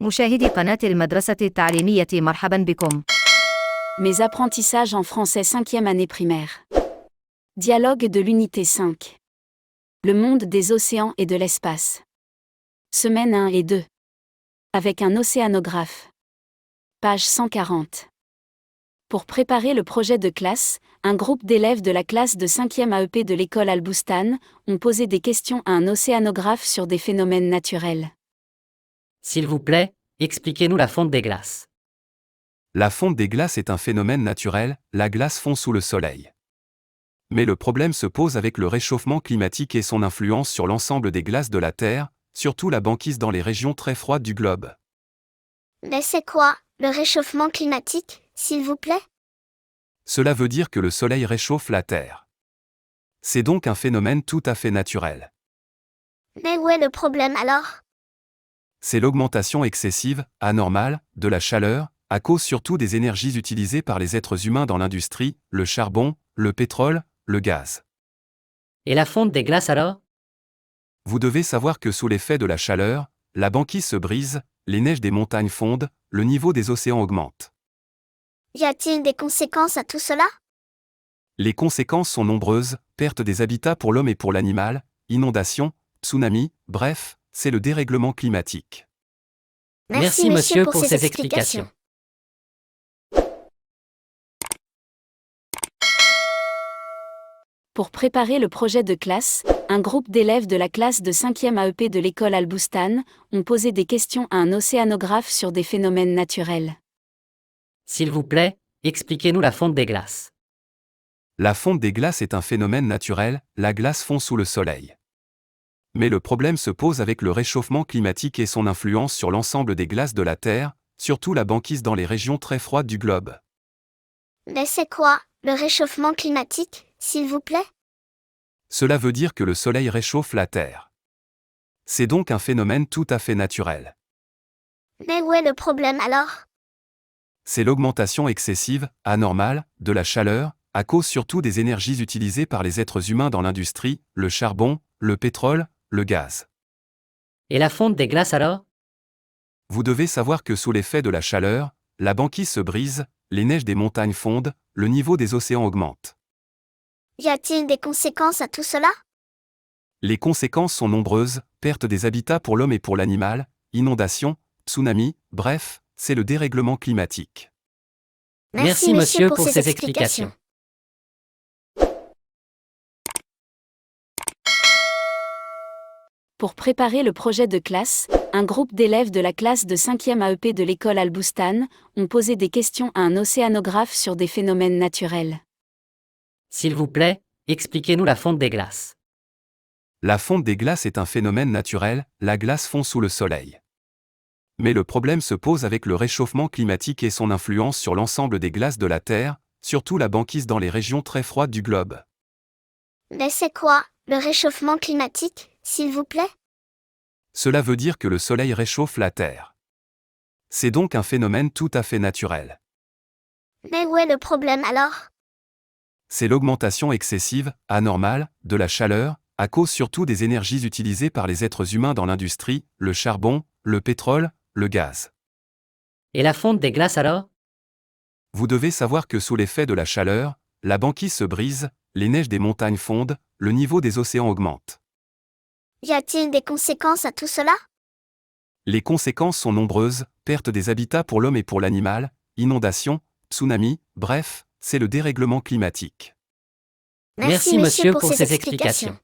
مشاهدي قناة المدرسة التعليمية مرحبا بكم. Mes apprentissages en français 5e année primaire. Dialogue de l'unité 5. Le monde des océans et de l'espace. Semaine 1 et 2. Avec un océanographe. Page 140. Pour préparer le projet de classe, un groupe d'élèves de la classe de 5e AEP de l'école Al-Boustan ont posé des questions à un océanographe sur des phénomènes naturels. S'il vous plaît, expliquez-nous la fonte des glaces. La fonte des glaces est un phénomène naturel, la glace fond sous le soleil. Mais le problème se pose avec le réchauffement climatique et son influence sur l'ensemble des glaces de la Terre, surtout la banquise dans les régions très froides du globe. Mais c'est quoi, le réchauffement climatique, s'il vous plaît? Cela veut dire que le soleil réchauffe la Terre. C'est donc un phénomène tout à fait naturel. Mais où est le problème alors? C'est l'augmentation excessive, anormale, de la chaleur, à cause surtout des énergies utilisées par les êtres humains dans l'industrie, le charbon, le pétrole, le gaz. Et la fonte des glaces alors? Vous devez savoir que sous l'effet de la chaleur, la banquise se brise, les neiges des montagnes fondent, le niveau des océans augmente. Y a-t-il des conséquences à tout cela? Les conséquences sont nombreuses, perte des habitats pour l'homme et pour l'animal, inondations, tsunamis, bref, c'est le dérèglement climatique. Merci monsieur pour ces explications. Pour préparer le projet de classe, un groupe d'élèves de la classe de 5e AEP de l'école Al-Boustan ont posé des questions à un océanographe sur des phénomènes naturels. S'il vous plaît, expliquez-nous la fonte des glaces. La fonte des glaces est un phénomène naturel, la glace fond sous le soleil. Mais le problème se pose avec le réchauffement climatique et son influence sur l'ensemble des glaces de la Terre, surtout la banquise dans les régions très froides du globe. Mais c'est quoi, le réchauffement climatique, s'il vous plaît? Cela veut dire que le soleil réchauffe la Terre. C'est donc un phénomène tout à fait naturel. Mais où est le problème alors? C'est l'augmentation excessive, anormale, de la chaleur, à cause surtout des énergies utilisées par les êtres humains dans l'industrie, le charbon, le pétrole, le gaz. Et la fonte des glaces alors? Vous devez savoir que sous l'effet de la chaleur, la banquise se brise, les neiges des montagnes fondent, le niveau des océans augmente. Y a-t-il des conséquences à tout cela? Les conséquences sont nombreuses, perte des habitats pour l'homme et pour l'animal, inondations, tsunamis, bref, c'est le dérèglement climatique. Merci monsieur pour ces explications. Pour préparer le projet de classe, un groupe d'élèves de la classe de 5e AEP de l'école Al-Boustan ont posé des questions à un océanographe sur des phénomènes naturels. S'il vous plaît, expliquez-nous la fonte des glaces. La fonte des glaces est un phénomène naturel, la glace fond sous le soleil. Mais le problème se pose avec le réchauffement climatique et son influence sur l'ensemble des glaces de la Terre, surtout la banquise dans les régions très froides du globe. Mais c'est quoi, le réchauffement climatique, s'il vous plaît? Cela veut dire que le soleil réchauffe la Terre. C'est donc un phénomène tout à fait naturel. Mais où est le problème alors? C'est l'augmentation excessive, anormale, de la chaleur, à cause surtout des énergies utilisées par les êtres humains dans l'industrie, le charbon, le pétrole, le gaz. Et la fonte des glaces alors? Vous devez savoir que sous l'effet de la chaleur, la banquise se brise, les neiges des montagnes fondent, le niveau des océans augmente. Y a-t-il des conséquences à tout cela? Les conséquences sont nombreuses, perte des habitats pour l'homme et pour l'animal, inondations, tsunamis, bref, c'est le dérèglement climatique. Merci monsieur pour ces explications.